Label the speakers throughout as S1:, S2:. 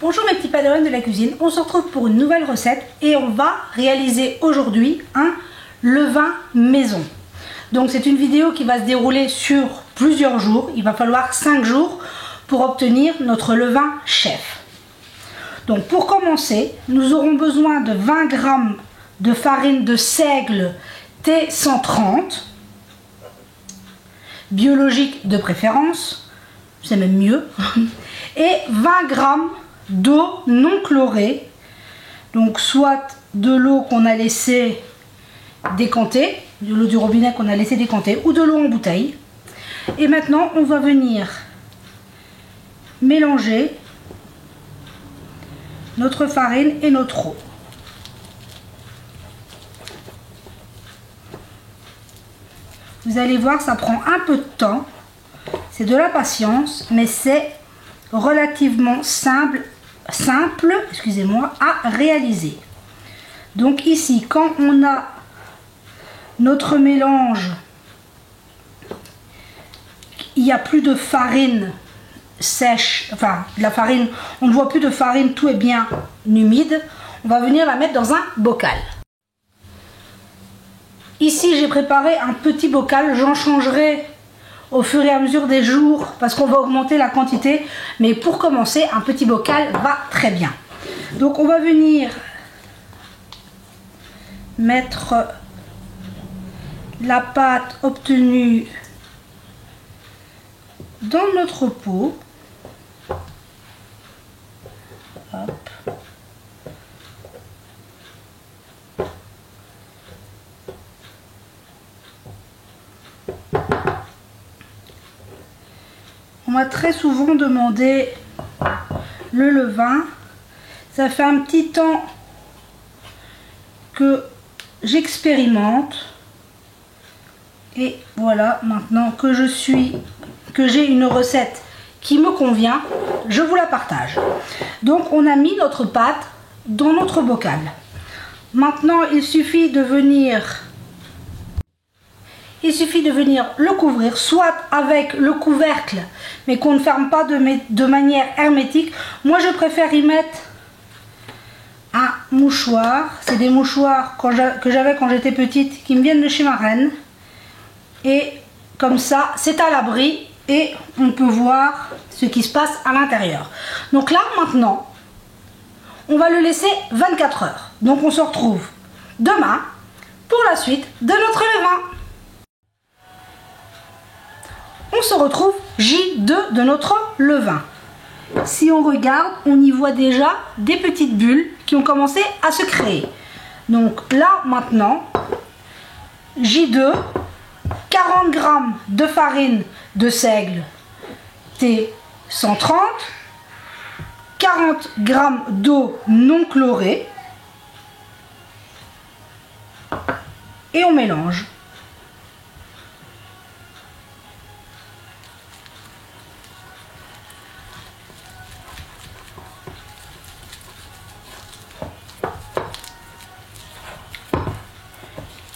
S1: Bonjour mes petits padawans de la cuisine, on se retrouve pour une nouvelle recette et on va réaliser aujourd'hui un levain maison. Donc c'est une vidéo qui va se dérouler sur plusieurs jours, il va falloir 5 jours pour obtenir notre levain chef. Donc pour commencer, nous aurons besoin de 20 g de farine de seigle T130, biologique de préférence, c'est même mieux, et 20 g d'eau non chlorée, donc soit de l'eau qu'on a laissé décanter, de l'eau du robinet qu'on a laissé décanter, ou de l'eau en bouteille. Et maintenant on va venir mélanger notre farine et notre eau. Vous allez voir, ça prend un peu de temps, c'est de la patience, mais c'est relativement simple, excusez-moi, à réaliser. Donc ici, quand on a notre mélange, il n'y a plus de farine sèche, enfin la farine, on ne voit plus de farine, tout est bien humide, on va venir la mettre dans un bocal. Ici j'ai préparé un petit bocal, j'en changerai au fur et à mesure des jours parce qu'on va augmenter la quantité, mais pour commencer un petit bocal va très bien. Donc on va venir mettre la pâte obtenue dans notre pot. Hop. On m'a très souvent demandé le levain. Ça fait un petit temps que j'expérimente. Et voilà, maintenant que j'ai une recette qui me convient, je vous la partage. Donc on a mis notre pâte dans notre bocal. Maintenant il suffit de venir le couvrir, soit avec le couvercle, mais qu'on ne ferme pas de manière hermétique. Moi je préfère y mettre un mouchoir. C'est des mouchoirs que j'avais quand j'étais petite, qui me viennent de chez ma reine. Et comme ça, c'est à l'abri et on peut voir ce qui se passe à l'intérieur. Donc là, maintenant, on va le laisser 24 heures. Donc on se retrouve demain pour la suite de notre levain. On se retrouve J2 de notre levain. Si on regarde, on y voit déjà des petites bulles qui ont commencé à se créer. Donc là, maintenant, J2, 40 g de farine de seigle T130, 40 g d'eau non chlorée et on mélange.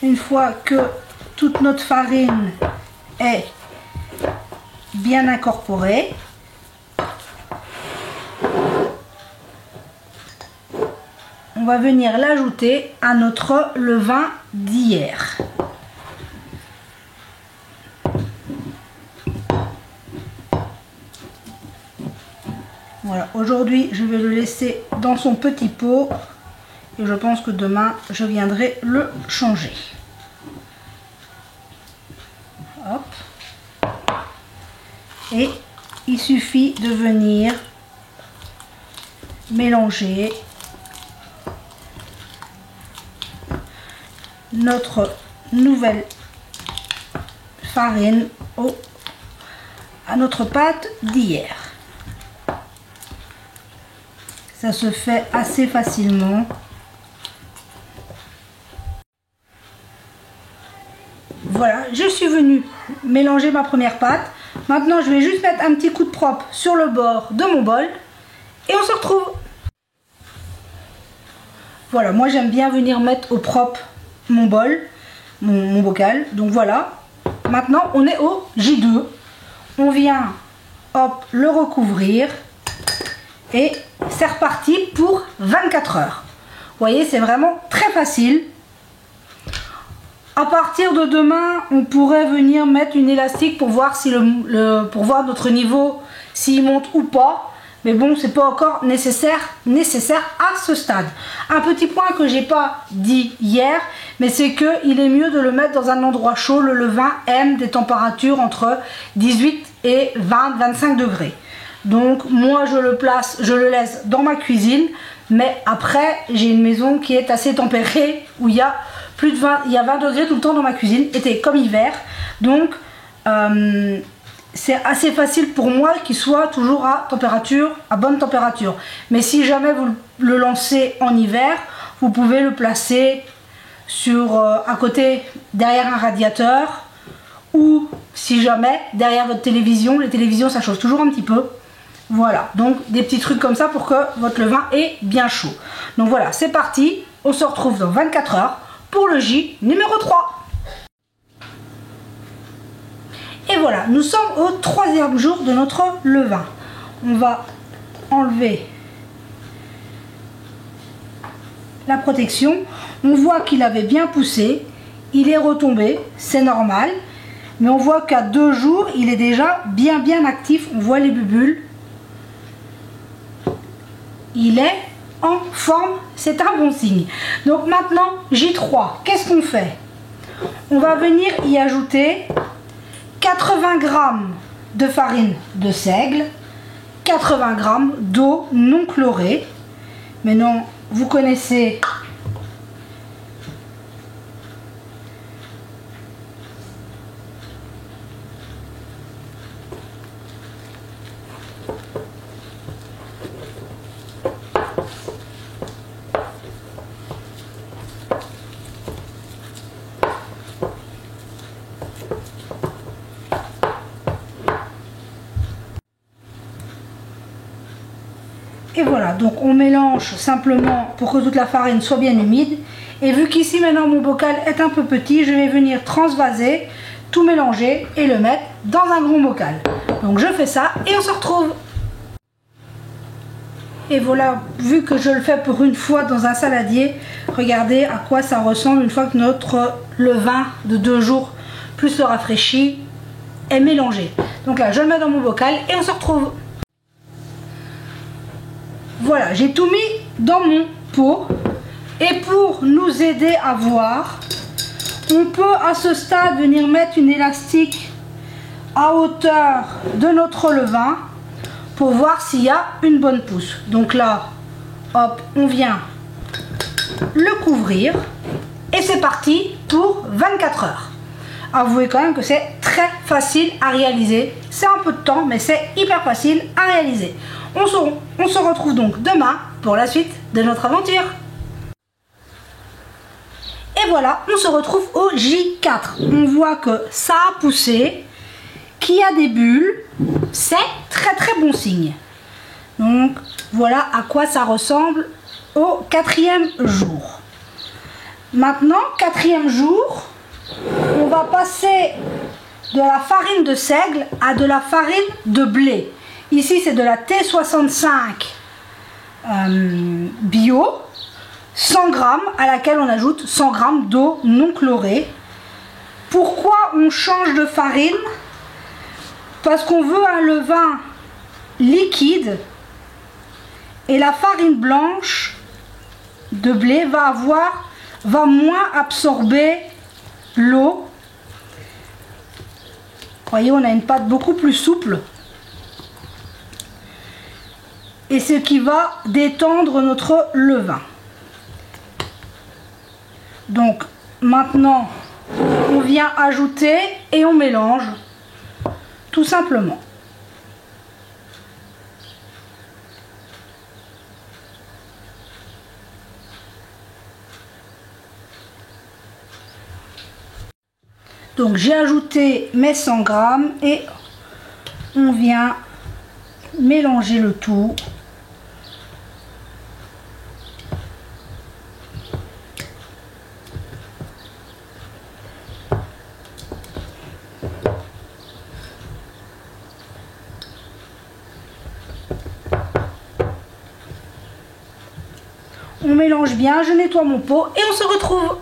S1: Une fois que toute notre farine est bien incorporée, on va venir l'ajouter à notre levain d'hier. Voilà, aujourd'hui je vais le laisser dans son petit pot et je pense que demain je viendrai le changer. Hop. Et il suffit de venir mélanger notre nouvelle farine à notre pâte d'hier. Ça se fait assez facilement. Voilà, je suis venue mélanger ma première pâte. Maintenant, je vais juste mettre un petit coup de propre sur le bord de mon bol et on se retrouve. Voilà, moi j'aime bien venir mettre au propre mon bol, mon bocal. Donc voilà, maintenant on est au J2. On vient, hop, le recouvrir et c'est reparti pour 24 heures. Vous voyez, c'est vraiment très facile. À partir de demain, on pourrait venir mettre une élastique pour voir si pour voir notre niveau, s'il monte ou pas. Mais bon, c'est pas encore nécessaire à ce stade. Un petit point que j'ai pas dit hier, mais c'est que il est mieux de le mettre dans un endroit chaud. Le levain aime des températures entre 18 et 20-25 degrés. Donc moi je le laisse dans ma cuisine, mais après j'ai une maison qui est assez tempérée où il y a plus de 20, il y a 20 degrés tout le temps dans ma cuisine, été comme hiver. Donc c'est assez facile pour moi qu'il soit toujours à bonne température. Mais si jamais vous le lancez en hiver, vous pouvez le placer à côté, derrière un radiateur, ou si jamais derrière votre télévision. Les télévisions ça chauffe toujours un petit peu. Voilà, donc des petits trucs comme ça pour que votre levain est bien chaud. Donc voilà, c'est parti, on se retrouve dans 24 heures pour le J numéro 3. Et voilà, nous sommes au 3e jour de notre levain. On va enlever la protection. On voit qu'il avait bien poussé, il est retombé, c'est normal. Mais on voit qu'à 2 jours, il est déjà bien actif. On voit les bulles. Il est en forme, c'est un bon signe. Donc maintenant, J3, qu'est-ce qu'on fait? On va venir y ajouter 80 g de farine de seigle, 80 g d'eau non chlorée. Maintenant, vous connaissez et voilà, donc on mélange simplement pour que toute la farine soit bien humide. Et vu qu'ici maintenant mon bocal est un peu petit, je vais venir transvaser, tout mélanger et le mettre dans un grand bocal. Donc je fais ça et on se retrouve. Et voilà, vu que je le fais pour une fois dans un saladier, regardez à quoi ça ressemble une fois que notre levain de 2 jours plus le rafraîchi est mélangé. Donc là, je le mets dans mon bocal et on se retrouve. Voilà, j'ai tout mis dans mon pot. Et pour nous aider à voir, on peut à ce stade venir mettre une élastique à hauteur de notre levain pour voir s'il y a une bonne pousse. Donc là, hop, on vient le couvrir et c'est parti pour 24 heures. Avouez quand même que c'est très facile à réaliser. C'est un peu de temps, mais c'est hyper facile à réaliser. On se retrouve donc demain pour la suite de notre aventure. Et voilà, on se retrouve au J4. On voit que ça a poussé, qu'il y a des bulles. C'est très bon signe. Donc voilà à quoi ça ressemble au 4e jour. Maintenant, 4e jour, on va passer de la farine de seigle à de la farine de blé. Ici, c'est de la T65 bio, 100 g, à laquelle on ajoute 100 g d'eau non chlorée. Pourquoi on change de farine? Parce qu'on veut un levain liquide et la farine blanche de blé va moins absorber l'eau. Vous voyez, on a une pâte beaucoup plus souple. Et ce qui va détendre notre levain. Donc maintenant, on vient ajouter et on mélange tout simplement. Donc j'ai ajouté mes 100 g et on vient mélanger le tout. On mélange bien, je nettoie mon pot et on se retrouve.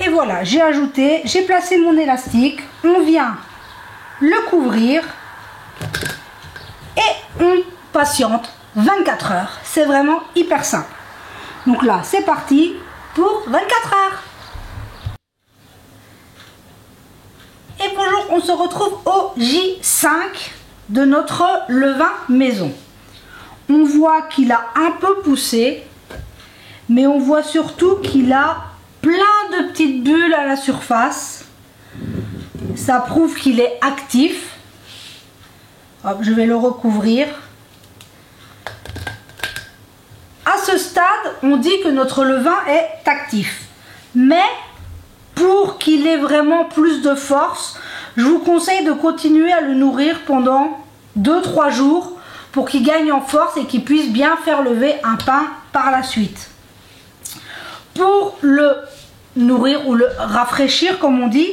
S1: Et voilà, j'ai ajouté, j'ai placé mon élastique. On vient le couvrir et on patiente 24 heures. C'est vraiment hyper simple. Donc là, c'est parti pour 24 heures. Et bonjour, on se retrouve au J5 de notre levain maison. On voit qu'il a un peu poussé, mais on voit surtout qu'il a plein de petites bulles à la surface. Ça prouve qu'il est actif. Hop, je vais le recouvrir. À ce stade, on dit que notre levain est actif. Mais pour qu'il ait vraiment plus de force, je vous conseille de continuer à le nourrir pendant 2-3 jours pour qu'il gagne en force et qu'il puisse bien faire lever un pain par la suite. Pour le nourrir ou le rafraîchir, comme on dit,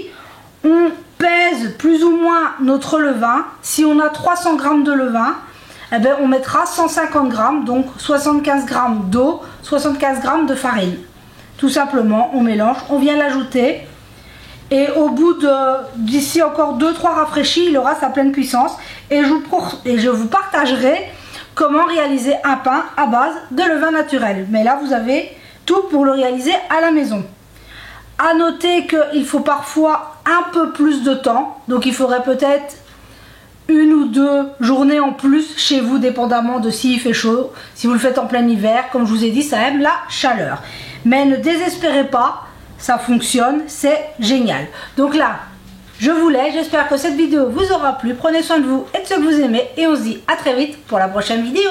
S1: on pèse plus ou moins notre levain. Si on a 300 g de levain, eh bien, on mettra 150 g, donc 75 g d'eau, 75 g de farine. Tout simplement, on mélange, on vient l'ajouter et au bout d'ici encore 2-3 rafraîchis, il aura sa pleine puissance et je vous partagerai comment réaliser un pain à base de levain naturel. Mais là, vous avez tout pour le réaliser à la maison. À noter qu'il faut parfois un peu plus de temps, donc il faudrait peut-être 1 ou 2 journées en plus chez vous, dépendamment de s'il fait chaud. Si vous le faites en plein hiver, comme je vous ai dit, ça aime la chaleur. Mais ne désespérez pas, ça fonctionne, c'est génial. Donc là, je vous laisse, j'espère que cette vidéo vous aura plu. Prenez soin de vous et de ceux que vous aimez et on se dit à très vite pour la prochaine vidéo.